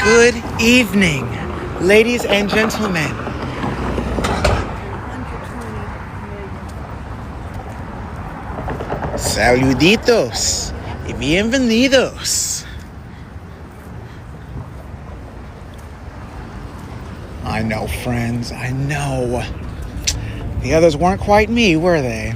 Good evening, ladies and gentlemen. Saluditos y bienvenidos. I know, friends, I know. The others weren't quite me, were they?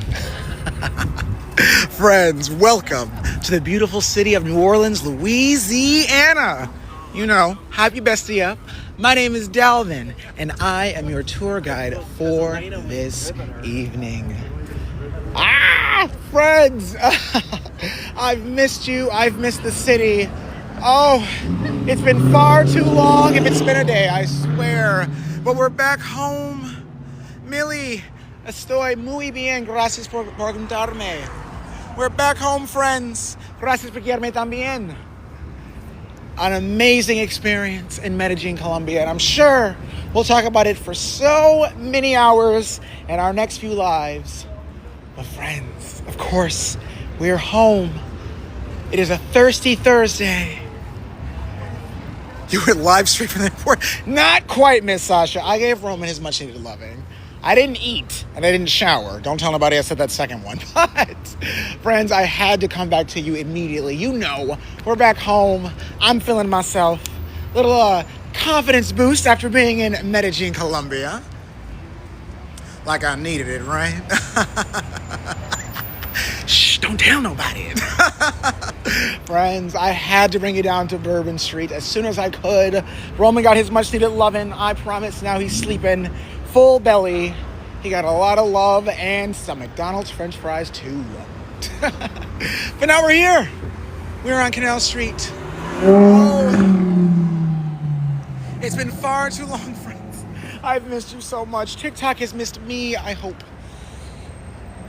Friends, welcome to the beautiful city of New Orleans, Louisiana. You know, hype your bestie up. My name is Dalvin, and I am your tour guide for this evening. Friends, I've missed you. I've missed the city. Oh, it's been far too long if it's been a day, I swear. But we're back home. Millie, estoy muy bien. Gracias por preguntarme. We're back home, friends. Gracias por quererme también. An amazing experience in Medellin, Colombia, and I'm sure we'll talk about it for so many hours in our next few lives. But friends, of course, we're home. It is a thirsty Thursday. You were live stream from the airport? Not quite, Miss Sasha. I gave Roman his much needed loving. I didn't eat and I didn't shower. Don't tell nobody I said that second one. But, friends, I had to come back to you immediately. You know, we're back home. I'm feeling myself. Little confidence boost after being in Medellin, Colombia. Like I needed it, right? Shh, don't tell nobody. Friends, I had to bring you down to Bourbon Street as soon as I could. Roman got his much needed loving. I promise now he's sleeping. Full belly. He got a lot of love and some McDonald's French fries too. But now we're here. We're on Canal Street. Oh, it's been far too long, friends. I've missed you so much. TikTok has missed me, I hope.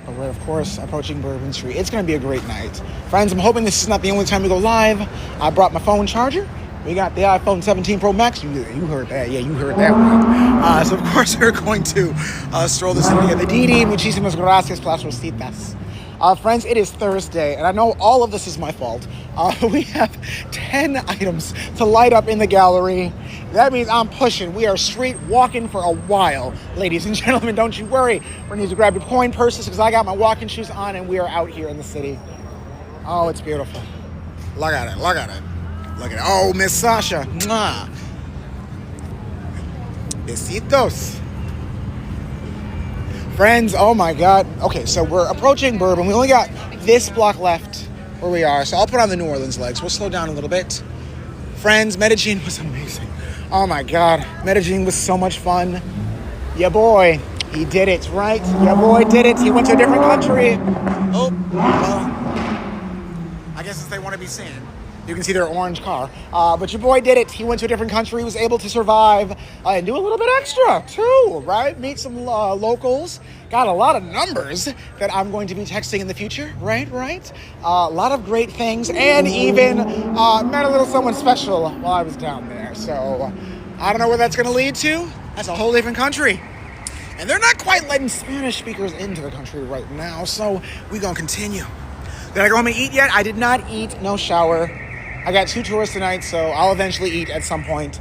But we're, of course, approaching Bourbon Street. It's going to be a great night. Friends, I'm hoping this is not the only time we go live. I brought my phone charger. We got the iPhone 17 Pro Max. You heard that. Yeah, you heard that one. So, of course, we're going to stroll this in together. Didi, muchísimas gracias por las rositas. Friends, it is Thursday, and I know all of this is my fault. We have 10 items to light up in the gallery. That means I'm pushing. We are street walking for a while, ladies and gentlemen. Don't you worry. We're going to need to grab your coin purses because I got my walking shoes on, and we are out here in the city. Oh, it's beautiful. Look at it. Look at it. Look at it. Oh, Miss Sasha. Mwah. Besitos. Friends, oh my God. Okay, so we're approaching Bourbon. We only got this block left where we are. So I'll put on the New Orleans legs. We'll slow down a little bit. Friends, Medellin was amazing. Oh my God. Medellin was so much fun. Yeah, boy. He did it, right? Yeah, boy did it. He went to a different country. Oh, well. I guess as they want to be seen. You can see their orange car. But your boy did it. He went to a different country. He was able to survive and do a little bit extra, too, right? Meet some locals. Got a lot of numbers that I'm going to be texting in the future, right? A lot of great things. And even met a little someone special while I was down there. So I don't know where that's going to lead to. That's a whole different country. And they're not quite letting Spanish speakers into the country right now. So we're going to continue. Did I go home and eat yet? I did not eat. No shower. I got 2 tours tonight, so I'll eventually eat at some point.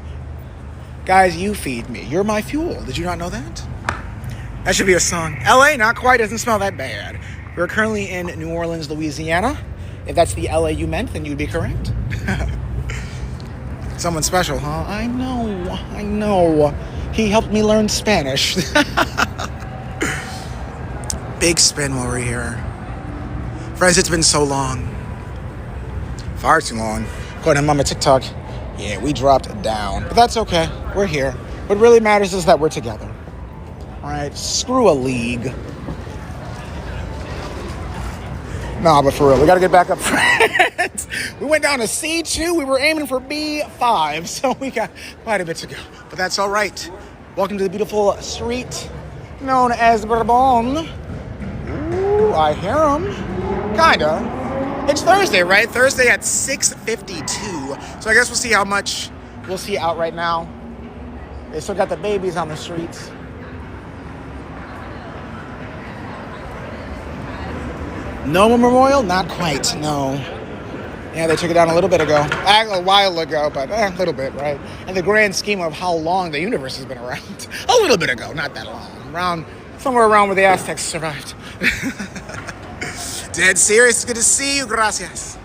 Guys, you feed me. You're my fuel. Did you not know that? That should be a song. LA, not quite. Doesn't smell that bad. We're currently in New Orleans, Louisiana. If that's the LA you meant, then you'd be correct. Someone special, huh? I know. He helped me learn Spanish. Big spin while we're here. Friends, it's been so long. Far too long. According to Mama TikTok, yeah, we dropped down. But that's okay. We're here. What really matters is that we're together. All right? Screw a league. Nah, but for real, we got to get back up, friends. We went down to C2. We were aiming for B5, so we got quite a bit to go. But that's all right. Welcome to the beautiful street known as Bourbon. Ooh, I hear him. Kinda. It's Thursday, right? Thursday at 6:52. So I guess we'll see how much we'll see out right now. They still got the babies on the streets. No memorial? Not quite, no. Yeah, they took it down a little bit ago. A while ago, but a little bit, right? In the grand scheme of how long the universe has been around. A little bit ago, not that long. Somewhere around where the Aztecs survived. Dead serious. It's good to see you. Gracias.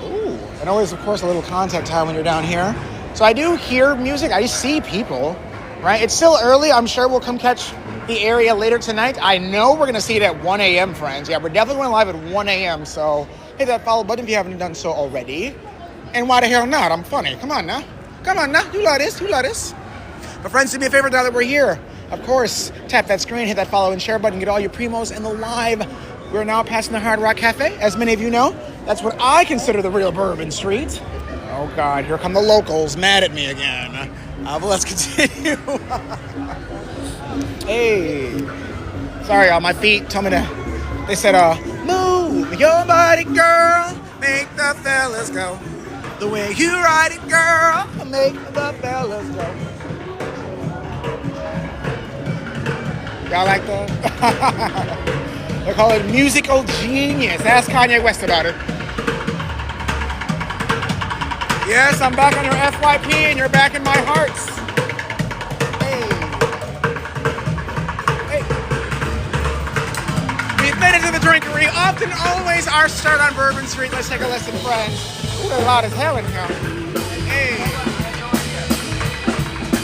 Ooh, and always, of course, a little contact time when you're down here. So I do hear music. I see people, right? It's still early. I'm sure we'll come catch the area later tonight. I know we're going to see it at 1 a.m., friends. Yeah, we're definitely going live at 1 a.m., so hit that follow button if you haven't done so already. And why the hell not? I'm funny. Come on now. You love this. But friends, do me a favor now that we're here. Of course, tap that screen, hit that follow and share button, get all your primos in the live. We're now passing the Hard Rock Cafe. As many of you know, that's what I consider the real Bourbon Street. Oh, God, here come the locals mad at me again. But let's continue. Hey. Sorry, my feet told me to. They said, move your body, girl. Make the fellas go. The way you ride it, girl. Make the fellas go. Y'all like that? They call it musical genius. Ask Kanye West about it. Yes, I'm back on your FYP and you're back in my hearts. Hey. We've made it to the drinkery. Often, always our start on Bourbon Street. Let's take a listen, friends. Ooh, they're loud as hell in here. Hey.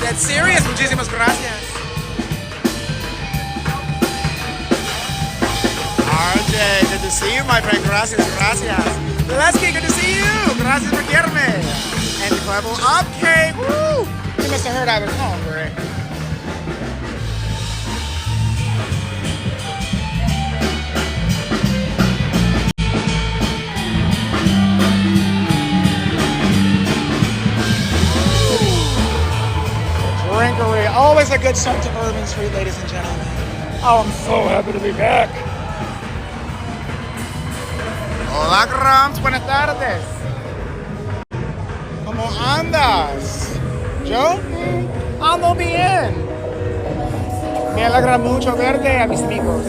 That's serious. Muchísimas gracias. RJ, good to see you, my friend. Gracias. Lesky, good to see you. Gracias por quererme. And level up cake. Woo! You must have heard I was hungry. Drinkery. Always a good start to Bourbon Street, ladies and gentlemen. Oh, I'm so happy to be back. Hola, Grams. Buenas tardes. ¿Cómo andas? ¿Yo? Ando bien. Me alegra mucho verte, a mis amigos.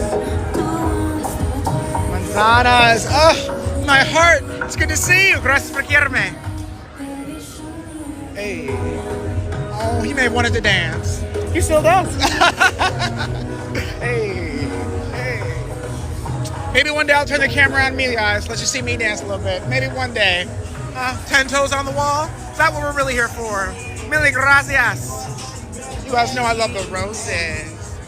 Manzanas. Oh, my heart. It's good to see you. Gracias por quererme. Hey. Oh, he may have wanted to dance. He still does. Hey. Maybe one day I'll turn the camera on me, guys. Let's just see me dance a little bit. Maybe one day. 10 toes on the wall. Is that what we're really here for? Mille gracias. You guys know I love the roses.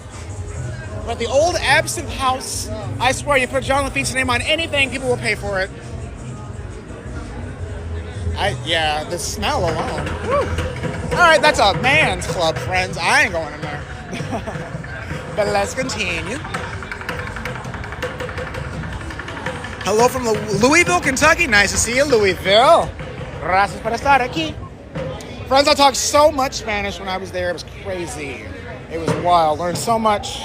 But the old Absinthe House, I swear, you put John Lafitte's name on anything, people will pay for it. Yeah, the smell alone. Woo. All right, that's a man's club, friends. I ain't going in there. But let's continue. Hello from Louisville, Kentucky. Nice to see you, Louisville. Gracias por estar aquí. Friends, I talked so much Spanish when I was there. It was crazy. It was wild. Learned so much.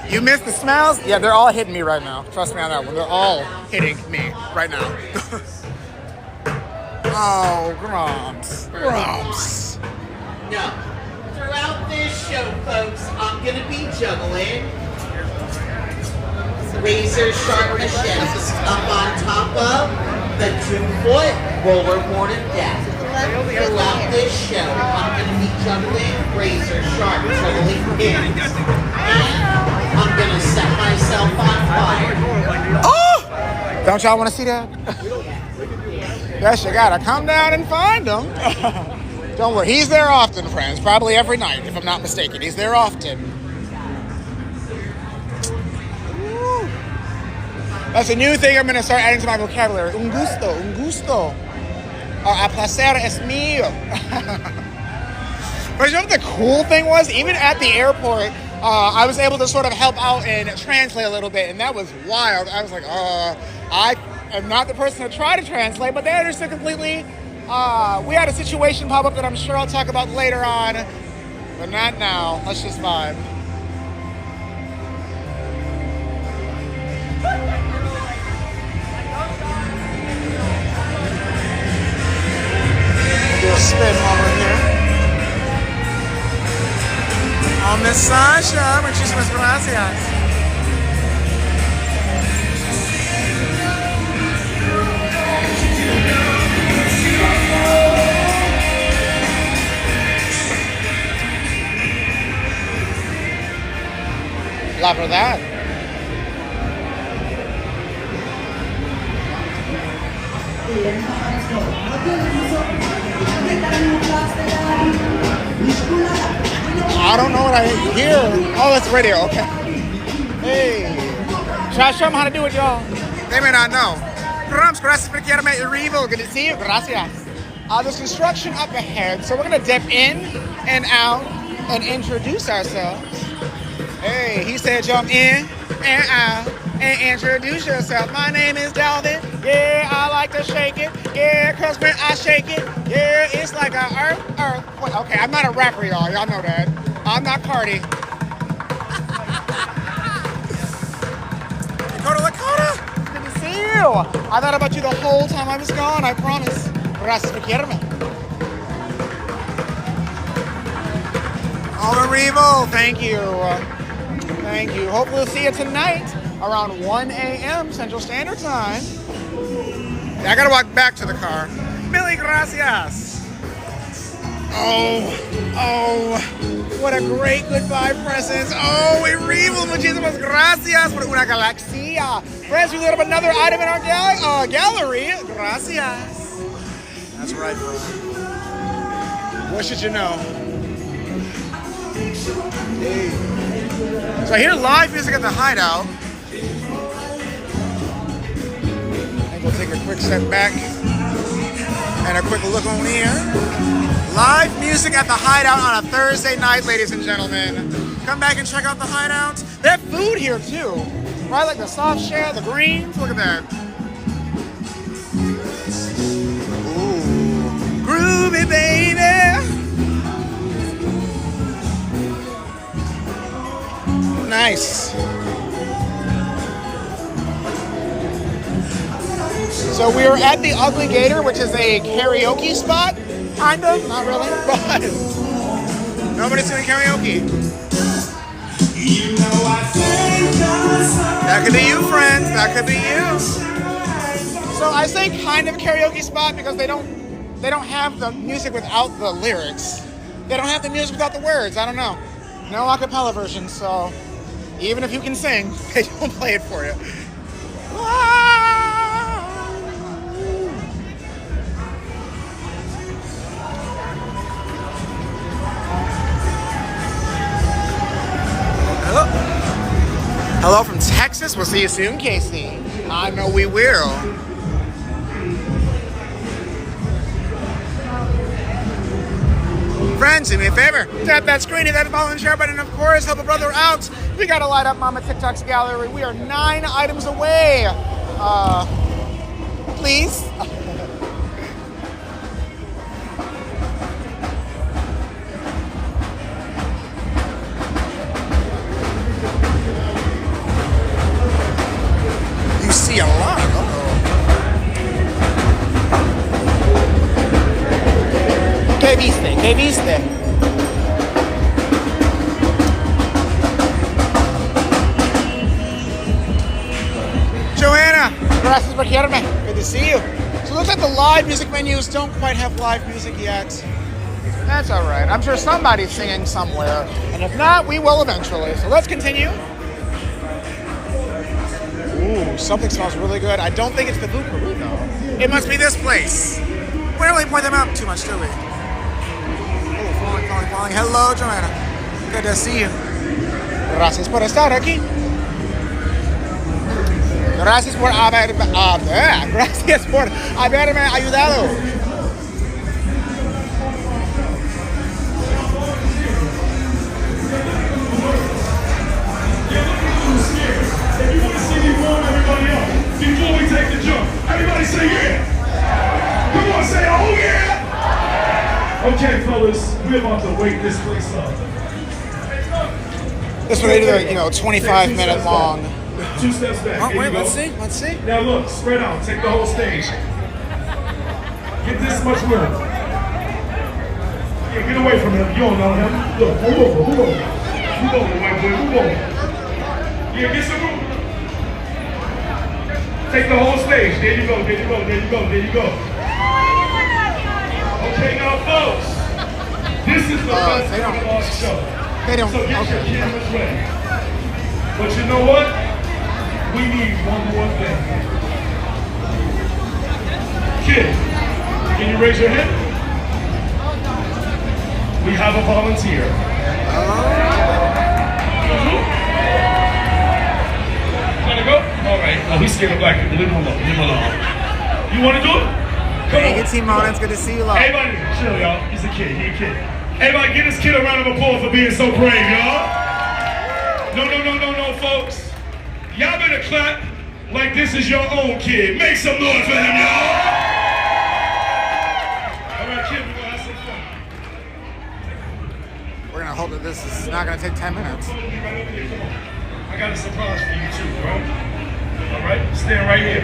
You miss the smells? Yeah, they're all hitting me right now. Trust me on that one. They're all hitting me right now. Oh, Grumps. No. Throughout this show, folks, I'm going to be juggling razor sharp machetes up on top of the 2-foot rollerboard of death. Throughout this show, I'm going to be juggling razor sharp juggling pins. And I'm going to set myself on fire. Oh! Don't y'all want to see that? Yes, you gotta come down and find him. Don't worry, he's there often, friends. Probably every night, if I'm not mistaken. He's there often. That's a new thing I'm going to start adding to my vocabulary. Un gusto. A placer es mío. But you know what the cool thing was? Even at the airport, I was able to sort of help out and translate a little bit, and that was wild. I was like, I am not the person to try to translate, but they understood completely. We had a situation pop up that I'm sure I'll talk about later on, but not now. Let's just vibe. Do a spin while we're here. Oh, Miss Sasha, muchísimas gracias. after that. I don't know what I hear. Oh, that's radio. Okay. Hey. Should I show them how to do it, y'all? They may not know. Gracias por quedarme arriba. Good to see you. Gracias. There's construction up ahead, so we're going to dip in and out and introduce ourselves. Hey, he said jump in and out and introduce yourself. My name is Dalvin. Yeah, I like to shake it. Yeah, because when I shake it, yeah, it's like a earth. Okay, I'm not a rapper, y'all. Y'all know that. I'm not Cardi. Dakota. Good to see you. I thought about you the whole time I was gone, I promise. Gracias por quedarme. Arrivo, thank you. Thank you. Hopefully we'll see you tonight around 1 a.m. Central Standard Time. I gotta walk back to the car. Millie gracias. Oh, what a great goodbye present. Oh, arrivo, muchísimas gracias por una galaxia. Friends, we lit up another item in our gallery. Gracias. That's right, bro. What should you know? Hey. So I hear live music at the Hideout. And we'll take a quick step back and a quick look on here. Live music at the Hideout on a Thursday night, ladies and gentlemen. Come back and check out the Hideout. They have food here too, right? Like the soft shell, the greens. Look at that. Ooh, groovy baby. Nice. So we are at the Ugly Gator, which is a karaoke spot. Kind of, not really, but nobody's doing karaoke. That could be you, friends. That could be you. So I say kind of karaoke spot because they don't have the music without the lyrics. They don't have the music without the words. I don't know. No a cappella version, so even if you can sing, they don't play it for you. Hello from Texas. We'll see you soon, Casey. I know we will. Friends, do me a favor. Tap that screen, hit that follow and share button, and of course, help a brother out. We gotta light up Mama TikTok's gallery. We are 9 items away. Please. See a lot. ¿Qué viste? ¿Qué viste? Joanna, gracias por quedarme. Good to see you. So it looks like the live music menus don't quite have live music yet. That's all right. I'm sure somebody's singing somewhere. And if not, we will eventually. So let's continue. Ooh, something smells really good. I don't think it's the Buckaroo though. It must be this place. We don't really point them out too much, do we? Oh, falling. Hello, Joanna. Good to see you. Gracias por estar aquí. Gracias por haberme ayudado. Before we take the jump, everybody say yeah. Come on, say oh yeah. Okay, fellas, we're about to wake this place up. This one they do, 25-minute long. 2 steps back. Oh, wait, let's see. Now look, spread out, take the whole stage. Get this much room. Yeah, get away from him. You don't know him. Look, move over. Move over, white boy, move over. Yeah, get some room. Take the whole stage. There you go. Okay, now folks, this is the best part of our show. They don't. So get your cameras ready. But you know what? We need one more thing. Kid, can you raise your hand? We have a volunteer. Wanna go? All right. Oh, he's scared of black people. Leave him alone. Leave him alone. You wanna do it? Come Hey, on. good team, Mona. It's good to see you, love. Everybody, chill, y'all. He's a kid. He's a kid. Everybody, give this kid a round of applause for being so brave, y'all. No, folks. Y'all better clap like this is your own kid. Make some noise for him, y'all. All right, kid, we're gonna have some fun. We're gonna hold it. This is not gonna take 10 minutes. Right over here, come on. I got a surprise for you too, bro. All right, stand right here.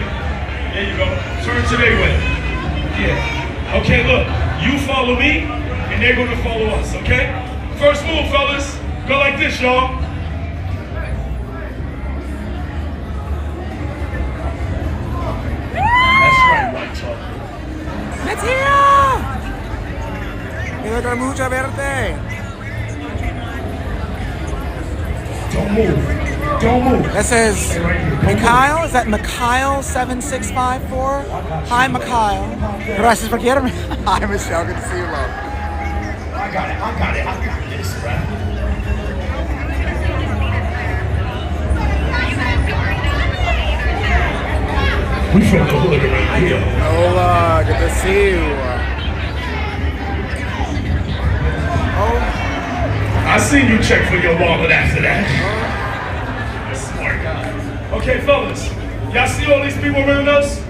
There you go. Turn to their way. Yeah. Okay, look. You follow me, and they're gonna follow us. Okay. First move, fellas. Go like this, y'all. That's right, white talk. Mateo! Mira mucha verde. Don't move. Don't move. That says Mikhail. Is that Mikhail 7654? Hi, Mikhail. Gracias por quererme. Hi, Michelle. Good to see you, love. I got this, bro. We from the hood right here. Hola, good to see you. Oh, I seen you check for your wallet after that. Smart guy. Okay, fellas, y'all see all these people around us?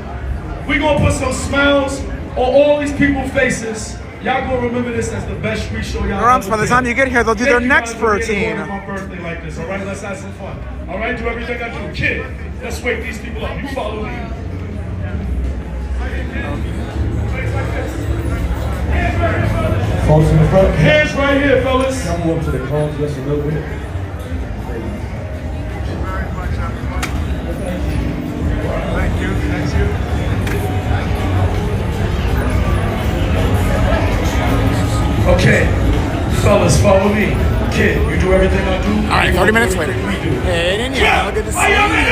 We gonna put some smiles on all these people's faces. Y'all gonna remember this as the best street show y'all Rums, by the time you get here, they'll do their next routine. On my birthday like this, all right? Let's have some fun. All right, do everything I do. Kid, let's wake these people up. You follow me. Folks in the front. Hands right here, fellas. Come up to the cones just a little bit. thank you. Thank you. Okay, fellas, follow me. Kid, you do everything I do. All right, 30 minutes later. We do. Hey, Danielle, good to see Are you. y'all ready?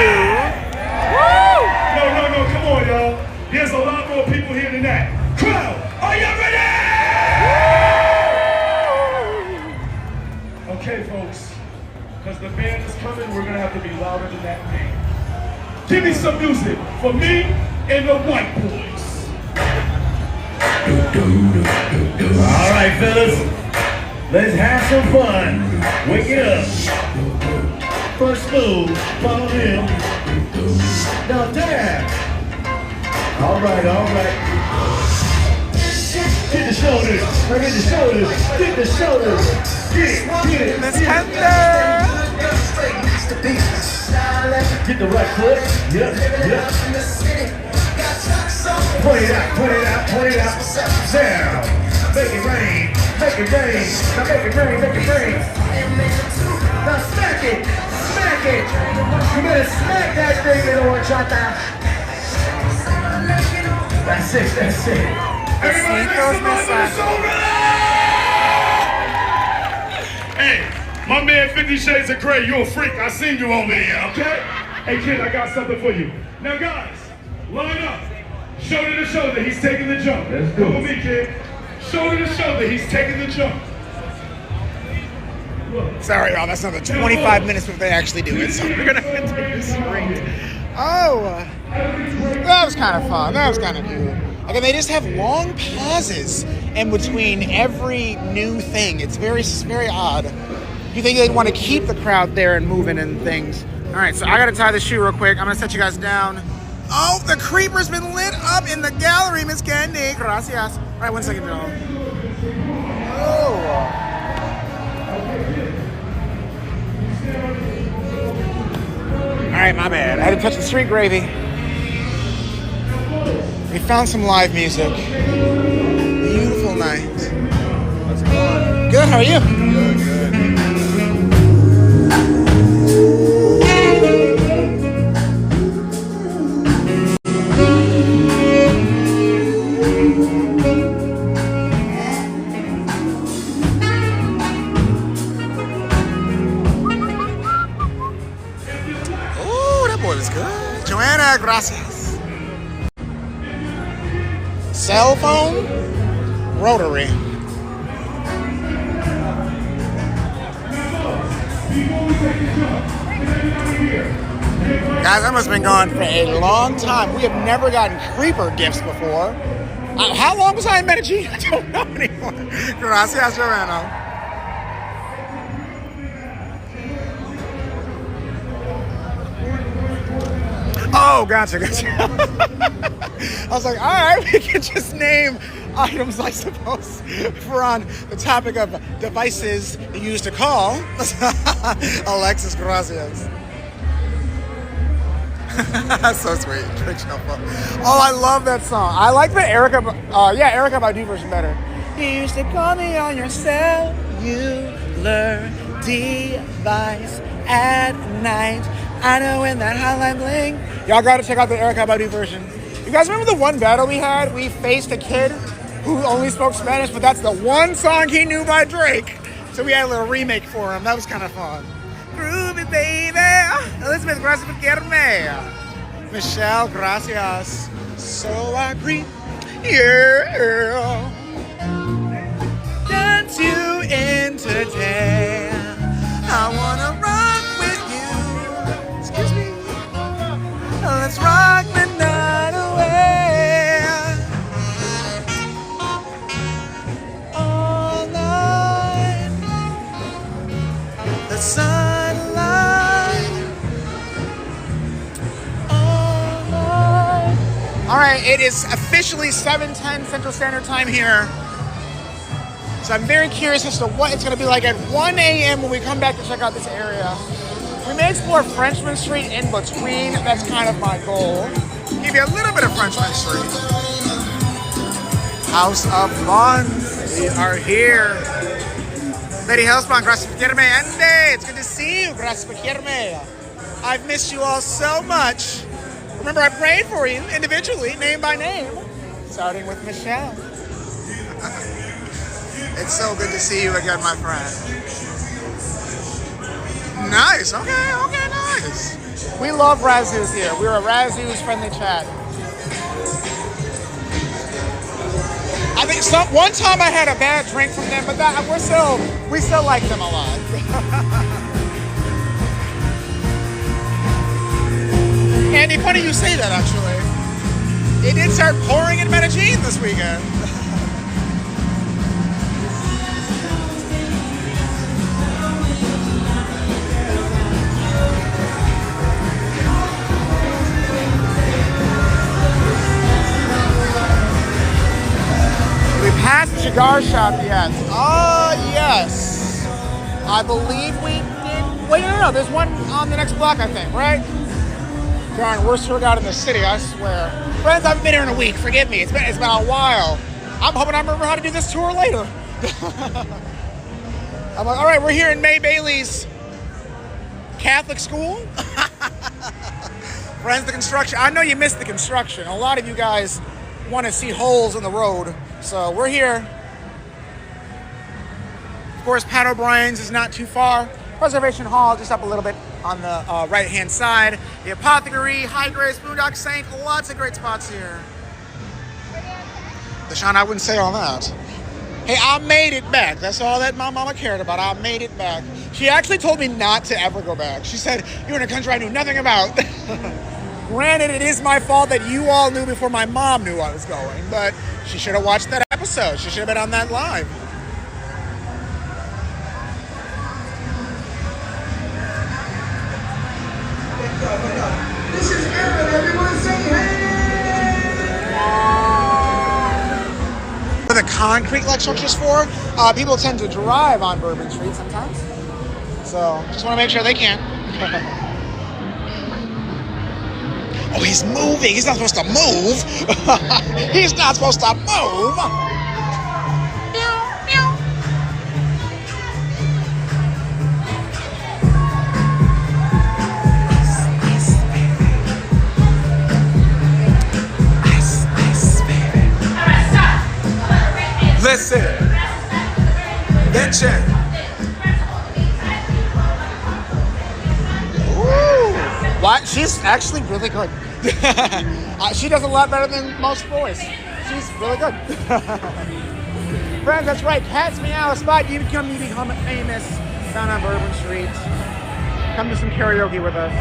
Woo! No, come on, y'all. There's a lot more people here than that. Crowd, are y'all ready? Okay, folks, because the band is coming, we're gonna have to be louder than that band. Give me some music for me and the white boys. All right, fellas. Let's have some fun. Wake it up. First move, follow him. Now dance. All right. Hit the shoulders. Hit the shoulders. Hit the shoulders. Get it. Miss Pender. Get the right foot. Yep. Point it out. Now, make it rain. Now make it rain. Now smack it. You better smack that thing in the horchata. That's it. Everybody make some noise for the show. Hey, my man 50 Shades of Grey, you a freak. I seen you over here, okay? Hey, kid, I got something for you. Now, guys, line up. Shoulder to shoulder, he's taking the jump. Let's go. Come with me, kid. Shoulder to shoulder, he's taking the jump. Look. Sorry, y'all. That's another 25 minutes before they actually do it. So we're gonna have to do this great. Oh, that was kind of fun. That was kind of cute. Again, they just have long pauses in between every new thing. It's very odd. You think they'd want to keep the crowd there and moving and things. All right, so I got to tie the shoe real quick. I'm going to set you guys down. Oh, the creeper's been lit up in the gallery, Miss Candy. Gracias. All right, 1 second, y'all. Oh. All right, my bad. I had to touch the street gravy. We found some live music. Beautiful night. How's it going? Good, how are you? Good. Cell phone? Rotary. Guys, I must have been gone for a long time. We have never gotten creeper gifts before. How long was I in Medellin? I don't know anymore. Gracias, Jorano. Oh, gotcha. I was like, all right, we can just name items, I suppose, if we're on the topic of devices used to call. Alexis, gracias. That's so sweet. Oh, I love that song. I like the Erykah Badu version better. You used to call me on your cellular device at night. I know when that hotline bling. Y'all gotta check out the Erykah Badu version. You guys remember the one battle we had? We faced a kid who only spoke Spanish, but that's the one song he knew by Drake. So we had a little remake for him. That was kind of fun. Groovy, baby. Elizabeth, gracias por quererme. Michelle, gracias. So I agree. Yeah. Dance you in today. I wanna rock with you. Excuse me. Let's rock the night away. All night. The sunlight. All night. All right, it is officially 7:10 Central Standard Time here. So I'm very curious as to what it's going to be like at 1 a.m. when we come back to check out this area. We may explore Frenchman Street in between. That's kind of my goal. Give you a little bit of Frenchman Street. House of Fun. We are here. Betty Hellspawn, gracias por quererme. Ande, it's good to see you. Gracias por quererme. I've missed you all so much. Remember, I prayed for you individually, name by name, starting with Michelle. It's so good to see you again, my friend. Nice. Okay, nice. We love Razoo's here. We're a Razoo's friendly chat. I think one time I had a bad drink from them, but we still like them a lot. Andy, funny you say that, actually. It did start pouring in Medellin this weekend. Past the cigar shop yet? Yes. I believe we did. Wait, no. There's one on the next block, I think, right? Darn, worst tour guide in the city, I swear. Friends, I haven't been here in a week. Forgive me. It's been a while. I'm hoping I remember how to do this tour later. I'm like, all right, we're here in May Bailey's Catholic school. Friends, the construction. I know you missed the construction. A lot of you guys want to see holes in the road. So we're here. Of course, Pat O'Brien's is not too far. Preservation Hall just up a little bit on the right-hand side. The Apothecary, High Grace, Boondock Saint, lots of great spots here. Deshaun, I wouldn't say all that. Hey, I made it back. That's all that my mama cared about. I made it back. She actually told me not to ever go back. She said, you're in a country I knew nothing about. Granted, it is my fault that you all knew before my mom knew I was going, but she should have watched that episode. She should have been on that live. This is Aaron. Everyone say hey! For the concrete like structures for, people tend to drive on Bourbon Street sometimes. So just want to make sure they can. Oh, he's moving. He's not supposed to move. He's not supposed to move. Listen. Listen. Why? She's actually really good. She does a lot better than most boys. she's really good. Friends, that's right. Cat's Meow spot. You become famous down on Bourbon Street. Come to some karaoke with us.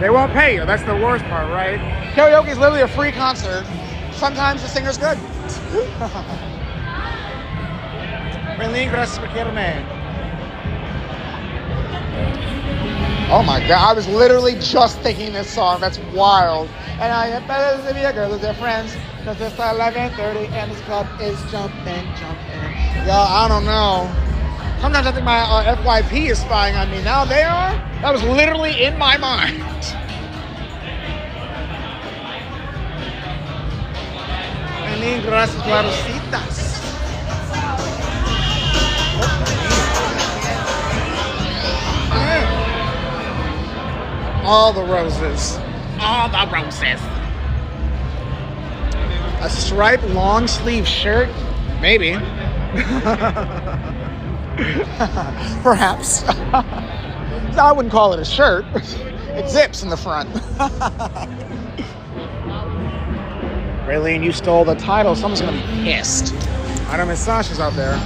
They won't pay you. That's the worst part, right? Karaoke is literally a free concert. Sometimes the singer's good. Raylene, gracias por quererme. Oh my God, I was literally just thinking this song. That's wild. And I am better to be a girl with their friends because it's 11:30 and this club is jumping. Yo, I don't know. Sometimes I think my FYP is spying on me. Now they are? That was literally in my mind. Raylene, gracias por las rositas. All the roses. All the roses. A striped long sleeve shirt? Maybe. Perhaps. I wouldn't call it a shirt. It zips in the front. Raylene, you stole the title. Someone's gonna be pissed. I know Miss Sasha's out there.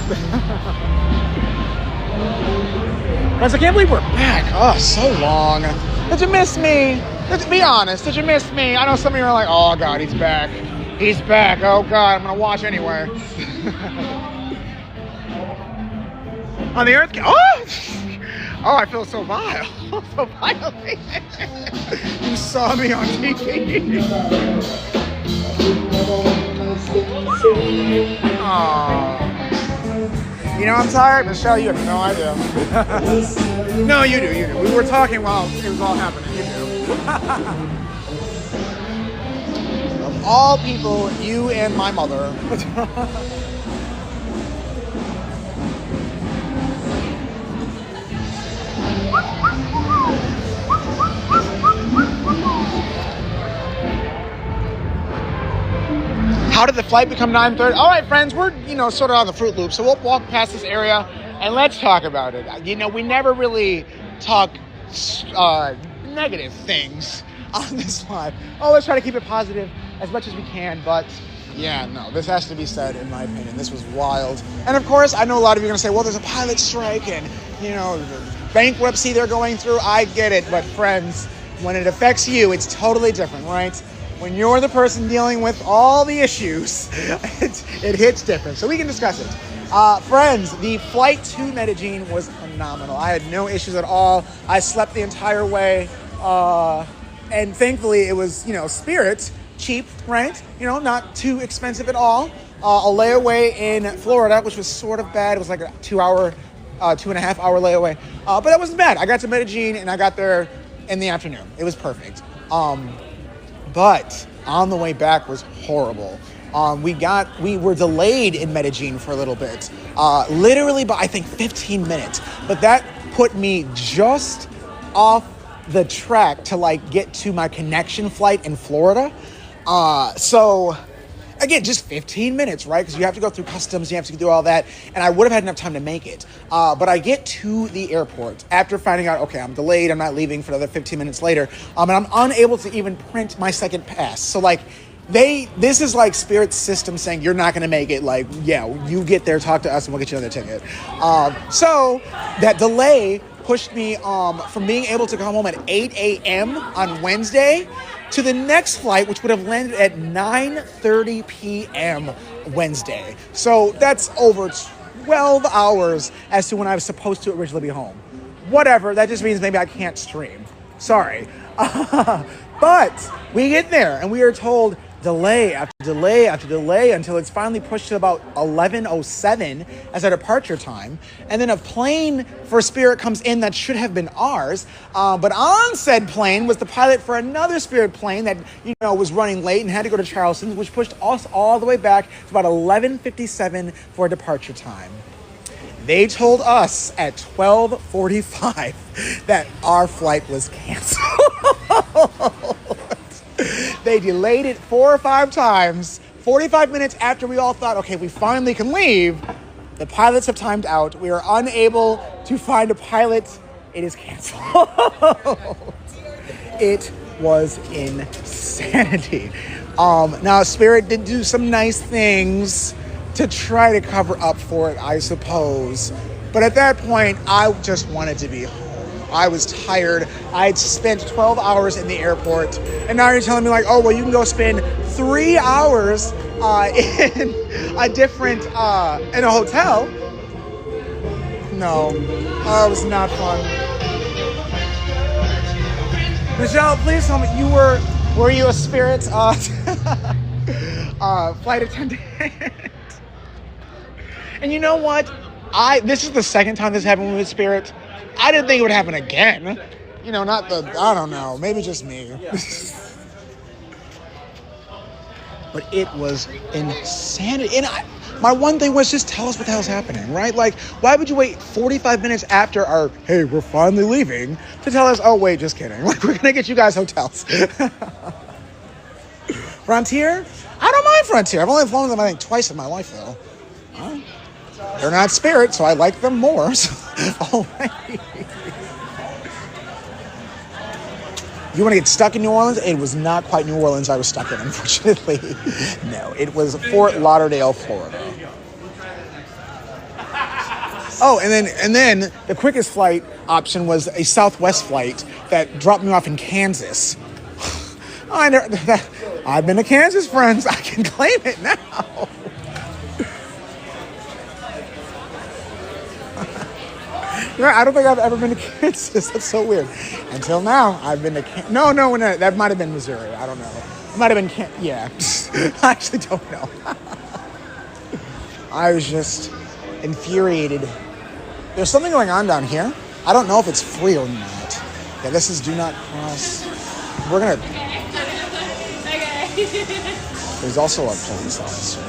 Guys, I can't believe we're back. Oh, so long. Did you miss me? Be honest, did you miss me? I know some of you are like, oh God, he's back. He's back. Oh God, I'm gonna watch anyway. On the Earth. Oh, I feel so vile. So violent. You saw me on TV. Aww. You know I'm tired? Michelle, you have no idea. No, you do. We were talking while it was all happening. You do. Of all people, you and my mother. How did the flight become 9:30? All right, friends, we're, sort of on the Fruit Loop, so we'll walk past this area and let's talk about it. We never really talk negative things on this live. Let's try to keep it positive as much as we can, but yeah, no, this has to be said, in my opinion. This was wild. And of course, I know a lot of you are going to say, well, there's a pilot strike and, bankruptcy they're going through. I get it, but friends, when it affects you, it's totally different, right? When you're the person dealing with all the issues, it hits different. So we can discuss it. Friends, the flight to Medellin was phenomenal. I had no issues at all. I slept the entire way. And thankfully it was, Spirit, cheap, right? Not too expensive at all. A layaway in Florida, which was sort of bad. It was like a 2.5 hour layaway. But that wasn't bad. I got to Medellin and I got there in the afternoon. It was perfect. But on the way back was horrible. We were delayed in Medellin for a little bit, literally by I think 15 minutes. But that put me just off the track to get to my connection flight in Florida. So again, just 15 minutes, right? Because you have to go through customs, you have to do all that. And I would have had enough time to make it. But I get to the airport after finding out, okay, I'm delayed, I'm not leaving for another 15 minutes later. And I'm unable to even print my second pass. So this is like Spirit's system saying you're not going to make it. You get there, talk to us, and we'll get you another ticket. So that delay pushed me from being able to come home at 8 a.m. on Wednesday to the next flight, which would have landed at 9:30 p.m. Wednesday. So that's over 12 hours as to when I was supposed to originally be home. Whatever, that just means maybe I can't stream. Sorry. But we get there and we are told delay after delay after delay until it's finally pushed to about 11:07 as our departure time. And then a plane for Spirit comes in that should have been ours. But on said plane was the pilot for another Spirit plane that, was running late and had to go to Charleston, which pushed us all the way back to about 11:57 for departure time. They told us at 12:45 that our flight was canceled. They delayed it 4 or 5 times. 45 minutes after we all thought, okay, we finally can leave, the pilots have timed out. We are unable to find a pilot. It is canceled. It was insanity. Now, Spirit did do some nice things to try to cover up for it, I suppose. But at that point, I just wanted to be home. I was tired. I had spent 12 hours in the airport. And now you're telling me like, oh, well, you can go spend 3 hours in a different, in a hotel. No, it was not fun. Michelle, please tell me, were you a Spirit flight attendant? And you know what? This is the second time this happened with Spirit. I didn't think it would happen again. You know, I don't know, maybe just me. But it was insanity. And my one thing was just tell us what the hell's happening, right? Like, why would you wait 45 minutes after our, hey, we're finally leaving, to tell us, oh, wait, just kidding. Like, we're going to get you guys hotels. Frontier? I don't mind Frontier. I've only flown them, I think, twice in my life, though. They're not Spirit, so I like them more. So, alright. You want to get stuck in New Orleans? It was not quite New Orleans I was stuck in, unfortunately. No, it was Fort Lauderdale, Florida. Oh, and then the quickest flight option was a Southwest flight that dropped me off in Kansas. I've been to Kansas, friends. I can claim it now. I don't think I've ever been to Kansas. That's so weird. Until now, I've been to Kansas. No, that might have been Missouri. I don't know. It might have been yeah. I actually don't know. I was just infuriated. There's something going on down here. I don't know if it's free or not. Yeah, this is do not cross. We're gonna... Okay. There's also a police officer.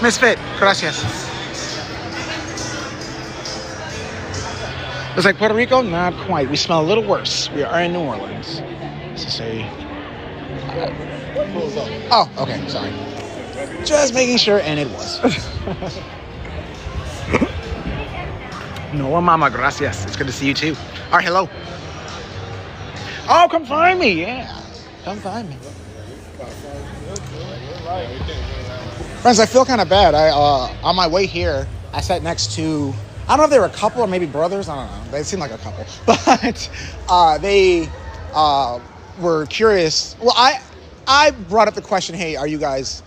Misfit, gracias. It's like Puerto Rico? Not quite. We smell a little worse. We are in New Orleans. This is a... oh, okay, sorry. Just making sure, and it was. No, mama, gracias. It's good to see you too. All right, hello. Oh, come find me, yeah. Come find me. Friends, I feel kind of bad. On my way here, I sat next to, I don't know if they were a couple or maybe brothers. I don't know. They seemed like a couple. But they were curious. Well, I brought up the question, hey, are you guys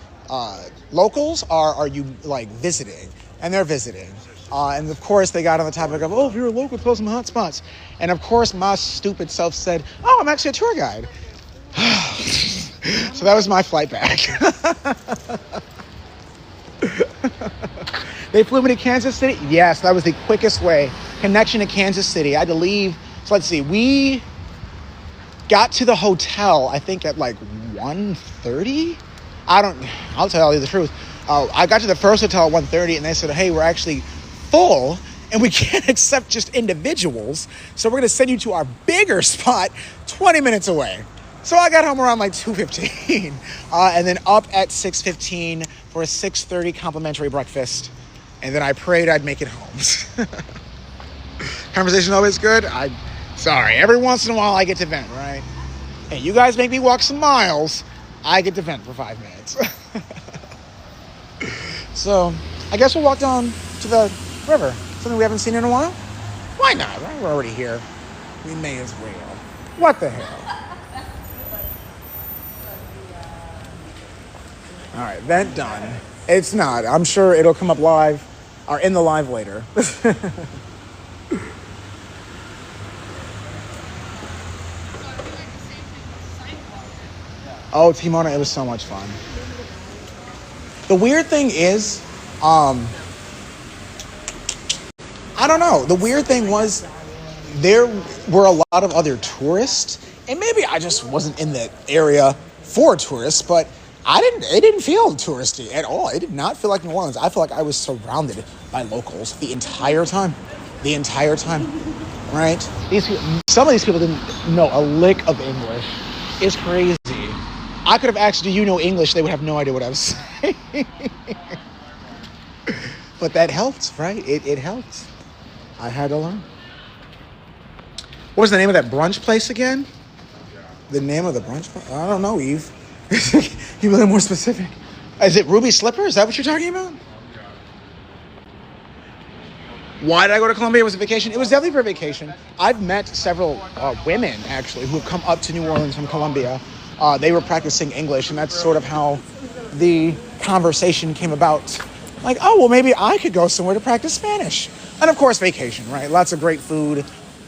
locals or are you, like, visiting? And they're visiting. And, of course, they got on the topic of, oh, if you're a local, tell us some hot spots. And, of course, my stupid self said, oh, I'm actually a tour guide. So that was my flight back. They flew me to Kansas City? Yes, that was the quickest way. Connection to Kansas City. I had to leave. So let's see. We got to the hotel, I think, at like 1:30. I'll tell you the truth. I got to the first hotel at 1:30 and they said, hey, we're actually full and we can't accept just individuals. So we're going to send you to our bigger spot 20 minutes away. So I got home around like 2:15 and then up at 6:15 for a 6:30 complimentary breakfast. And then I prayed I'd make it home. Conversation always good. Sorry, every once in a while I get to vent, right? Hey, you guys make me walk some miles. I get to vent for 5 minutes. So I guess we'll walk down to the river. Something we haven't seen in a while. Why not? Right? We're already here. We may as well. What the hell? All right, vent done. It's not. I'm sure it'll come up live or in the live later. Oh, Timona, it was so much fun. The weird thing is, I don't know. The weird thing was there were a lot of other tourists, and maybe I just wasn't in the area for tourists, but it didn't feel touristy at all. It did not feel like New Orleans. I feel like I was surrounded by locals the entire time. Right? Some of these people didn't know a lick of English. It's crazy. I could have asked, do you know English? They would have no idea what I was saying. But that helped, right? It helped. I had to learn. What was the name of that brunch place again? The name of the brunch place? I don't know, Eve. You really more specific. Is it Ruby Slipper? Is that what you're talking about? Why did I go to Colombia? It was a vacation. It was definitely for a vacation. I've met several women, actually, who have come up to New Orleans from Colombia. They were practicing English, and that's sort of how the conversation came about. Like, oh, well, maybe I could go somewhere to practice Spanish. And, of course, vacation, right? Lots of great food,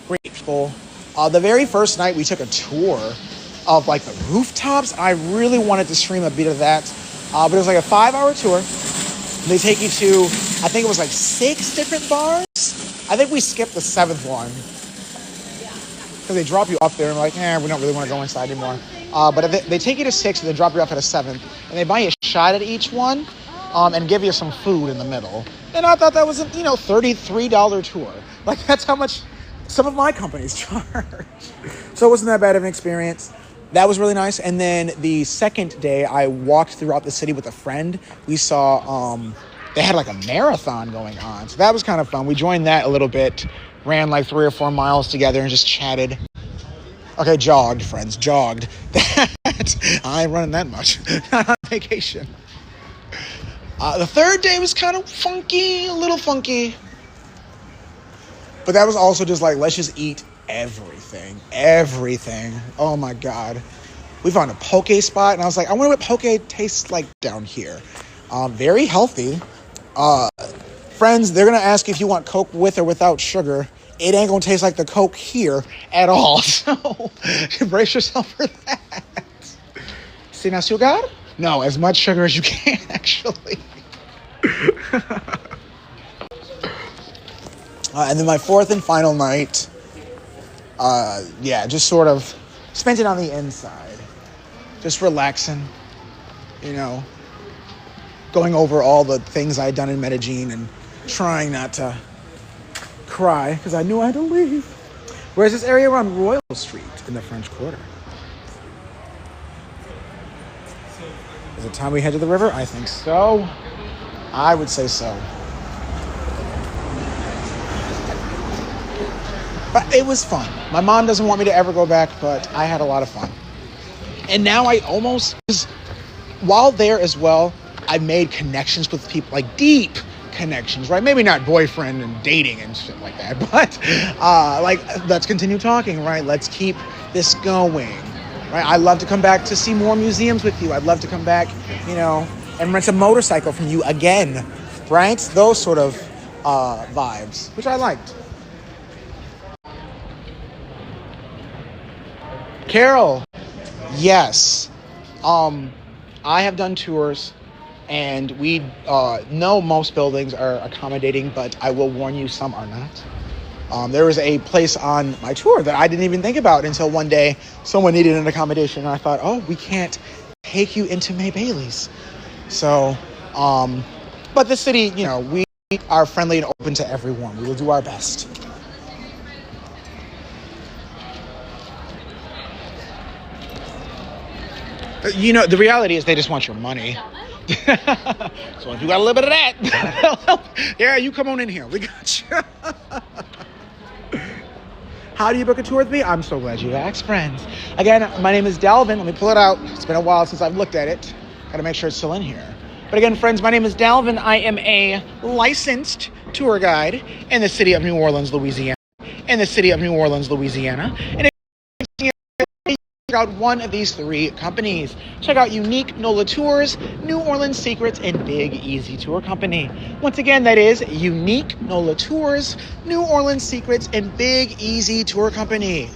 great people. The very first night, we took a tour of, like, the rooftops. I really wanted to stream a bit of that. But it was like a 5-hour tour. They take you to, I think it was like 6 different bars. I think we skipped the 7th one. Because they drop you up there and we're like, we don't really want to go inside anymore. But they take you to 6 and they drop you off at a 7th. And they buy you a shot at each one and give you some food in the middle. And I thought that was a, $33 tour. Like, that's how much some of my companies charge. So it wasn't that bad of an experience. That was really nice. And then the second day, I walked throughout the city with a friend. We saw, they had like a marathon going on. So that was kind of fun. We joined that a little bit, ran like 3 or 4 miles together and just chatted. Okay, jogged, friends, jogged. I ain't running that much. Not on vacation. The third day was kind of funky, a little funky. But that was also just like, let's just eat everything. Oh my God. We found a poke spot and I was like, I wonder what poke tastes like down here. Very healthy. Friends, they're going to ask if you want Coke with or without sugar. It ain't going to taste like the Coke here at all. So brace yourself for that. Sin azúcar? No, as much sugar as you can, actually. And then my 4th and final night, just sort of spent it on the inside. Just relaxing, going over all the things I had done in Medellin and trying not to cry because I knew I had to leave. Where's this area around Royal Street in the French Quarter? Is it time we head to the river? I think so. I would say so. But it was fun. My mom doesn't want me to ever go back, but I had a lot of fun. And now while there as well, I made connections with people, like deep connections, right? Maybe not boyfriend and dating and shit like that, but let's continue talking, right? Let's keep this going, right? I'd love to come back to see more museums with you. I'd love to come back, and rent a motorcycle from you again, right? Those sort of vibes, which I liked. Carol, yes. I have done tours, and we know most buildings are accommodating, but I will warn you, some are not. There was a place on my tour that I didn't even think about until one day someone needed an accommodation, and I thought, oh, we can't take you into May Bailey's. So, but the city, we are friendly and open to everyone. We will do our best. The reality is they just want your money. So if you got a little bit of that, yeah, you come on in here. We got you. How do you book a tour with me? I'm so glad you asked, friends. Again, my name is Dalvin. Let me pull it out. It's been a while since I've looked at it. Got to make sure it's still in here. But again, friends, my name is Dalvin. I am a licensed tour guide in the city of New Orleans, Louisiana. And if check out one of these 3 companies. Check out Unique NOLA Tours, New Orleans Secrets, and Big Easy Tour Company. Once again, that is Unique NOLA Tours, New Orleans Secrets, and Big Easy Tour Company.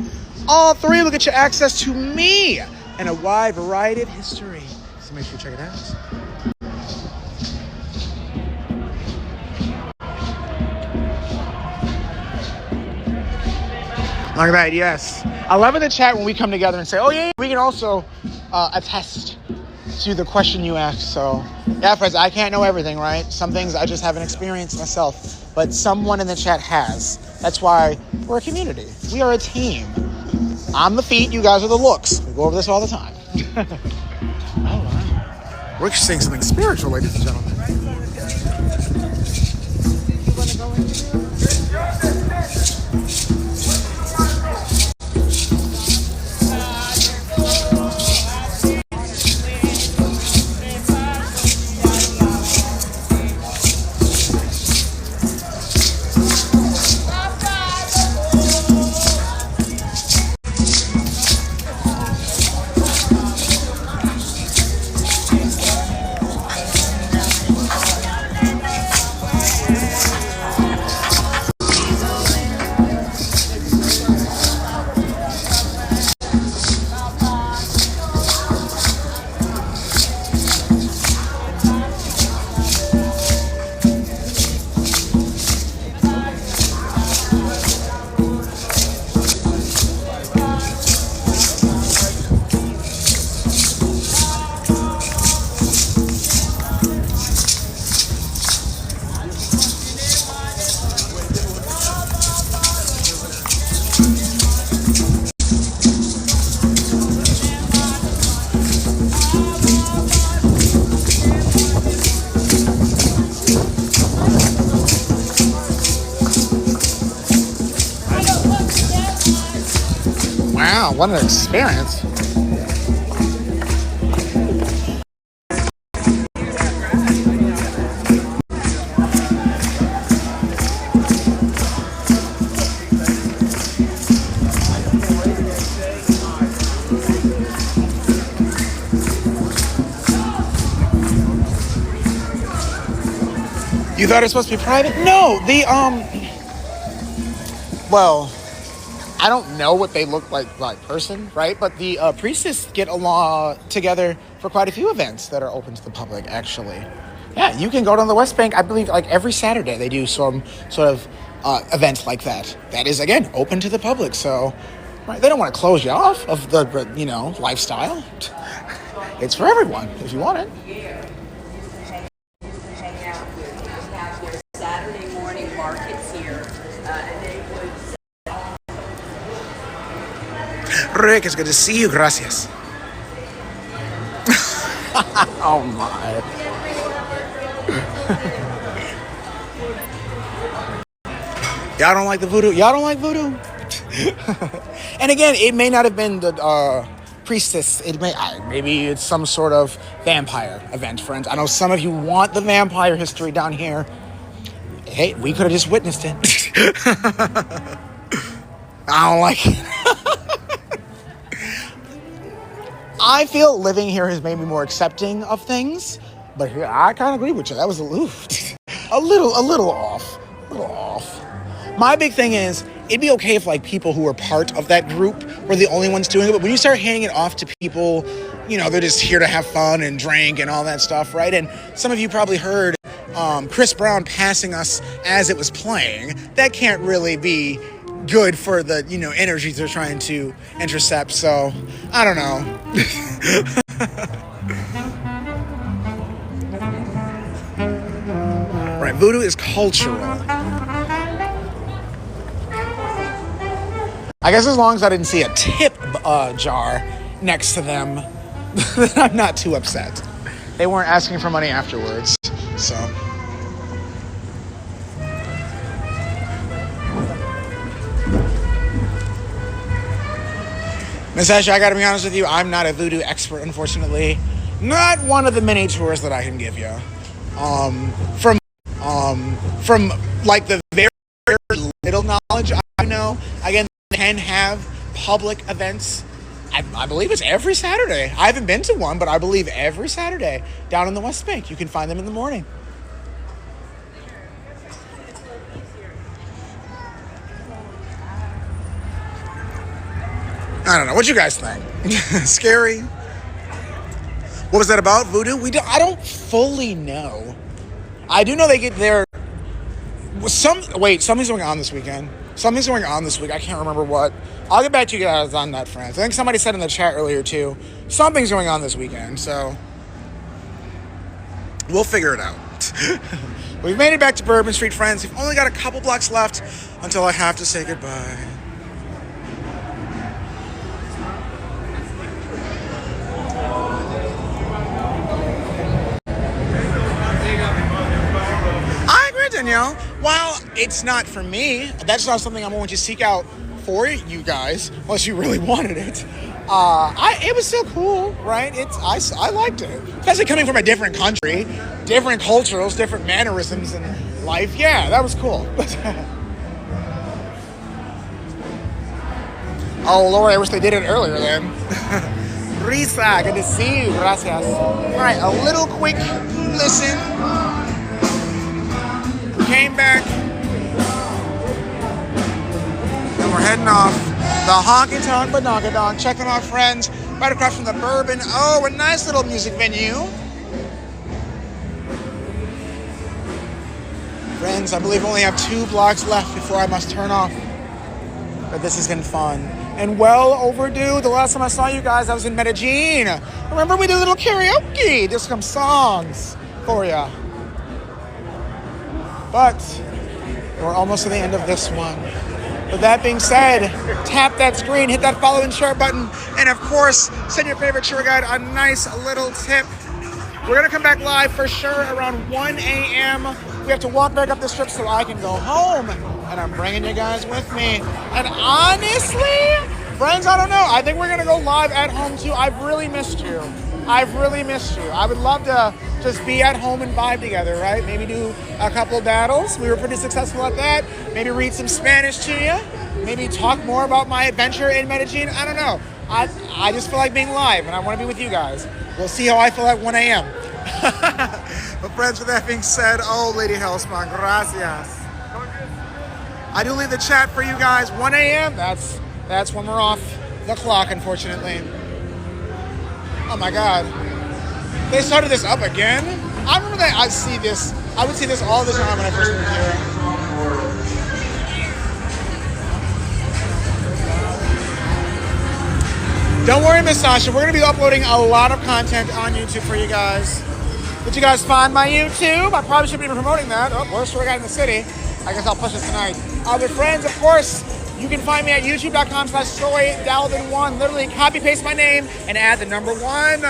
All 3 will get you access to me and a wide variety of history. So make sure you check it out. Look at that, yes. I love in the chat when we come together and say, oh yeah, we can also attest to the question you asked. So yeah, friends, I can't know everything, right? Some things I just haven't experienced myself, but someone in the chat has. That's why we're a community. We are a team. I'm the feet, you guys are the looks. We go over this all the time. Oh, wow. We're saying something spiritual, ladies and gentlemen. Wow, what an experience. You thought it was supposed to be private? No, well, I don't know what they look like person, right? But the priestess get along together for quite a few events that are open to the public, actually. Yeah, you can go down the West Bank. I believe like every Saturday they do some sort of event like that. That is, again, open to the public. So, right, they don't want to close you off of the, lifestyle. It's for everyone if you want it. Saturday morning markets here, and they would. Rick, it's good to see you. Gracias. Oh my. Y'all don't like the voodoo? Y'all don't like voodoo? And again, it may not have been the priestess. It maybe it's some sort of vampire event, friends. I know some of you want the vampire history down here. Hey, we could have just witnessed it. I don't like it. I feel living here has made me more accepting of things, but here I kind of agree with you. That was a little off. My big thing is, it'd be okay if like people who were part of that group were the only ones doing it, but when you start handing it off to people, they're just here to have fun and drink and all that stuff, right? And some of you probably heard Chris Brown passing us as it was playing. That can't really be good for the, energies they're trying to intercept. So, I don't know. Right, voodoo is cultural. I guess as long as I didn't see a tip jar next to them, then I'm not too upset. They weren't asking for money afterwards, so. Miss Ashley, I gotta be honest with you, I'm not a voodoo expert, unfortunately. Not one of the many tours that I can give you. From like the very, very little knowledge I know, again, they can have public events. I believe it's every Saturday. I haven't been to one, but I believe every Saturday down in the West Bank. You can find them in the morning. I don't know. What you guys think? Scary? What was that about? Voodoo? I don't fully know. I do know they get their... something's going on this weekend. Something's going on this week. I can't remember what. I'll get back to you guys on that, friends. I think somebody said in the chat earlier, too. Something's going on this weekend, so... we'll figure it out. We've made it back to Bourbon Street, friends. We've only got a couple blocks left until I have to say goodbye. Danielle, while it's not for me, that's not something I'm going to seek out for you guys, unless you really wanted it. It was still cool, right? I liked it, especially coming from a different country, different cultures, different mannerisms in life. Yeah, that was cool. Oh Lord, I wish they did it earlier then. Risa, good to see you. Gracias. All right, a little quick listen. Came back, and we're heading off the Honky Tonk Badongadon, checking our friends right across from the Bourbon. Oh, a nice little music venue. Friends, I believe I only have 2 blocks left before I must turn off. But this has been fun and well overdue. The last time I saw you guys, I was in Medellin. Remember we did a little karaoke, just some songs for you. But we're almost to the end of this one. With that being said, tap that screen, hit that follow and share button, and of course, send your favorite tour guide a nice little tip. We're gonna come back live for sure around 1 a.m. We have to walk back up the strip so I can go home, and I'm bringing you guys with me. And honestly, Friends, I don't know. I think we're gonna go live at home too. I've really missed you. I've really missed you. I would love to just be at home and vibe together, right? Maybe do a couple battles. We were pretty successful at that. Maybe read some Spanish to you. Maybe talk more about my adventure in Medellin. I don't know. I just feel like being live, and I want to be with you guys. We'll see how I feel at 1 a.m. But friends, with that being said, oh, Lady Hellspawn, gracias. I do leave the chat for you guys. 1 a.m. That's when we're off the clock, unfortunately. Oh my God. They started this up again? I remember that I would see this all the time when I first moved here. Don't worry, Miss Sasha. We're going to be uploading a lot of content on YouTube for you guys. Did you guys find my YouTube? I probably shouldn't be promoting that. Oh, worst story guy in the city. I guess I'll push it tonight. With friends, of course, you can find me at youtube.com/SoyDalvin1. Literally copy paste my name and add the number 1.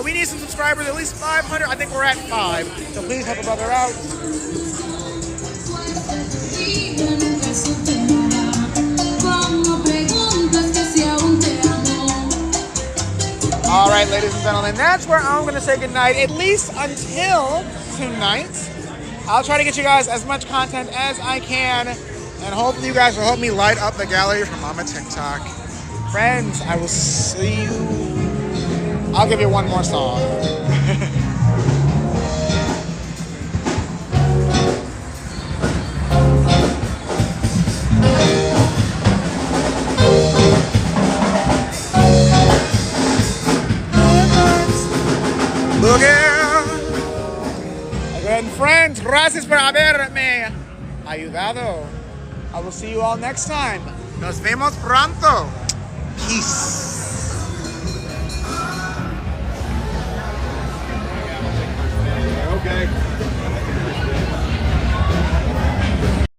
We need some subscribers, at least 500. I think we're at 5. So please help a brother out. All right, ladies and gentlemen, that's where I'm going to say goodnight, at least until tonight. I'll try to get you guys as much content as I can, and hopefully you guys will help me light up the gallery from Mama TikTok. Friends, I will see you. I'll give you one more song. Look out. Again, friends, gracias por haberme ayudado. I will see you all next time. Nos vemos pronto. Peace. Okay.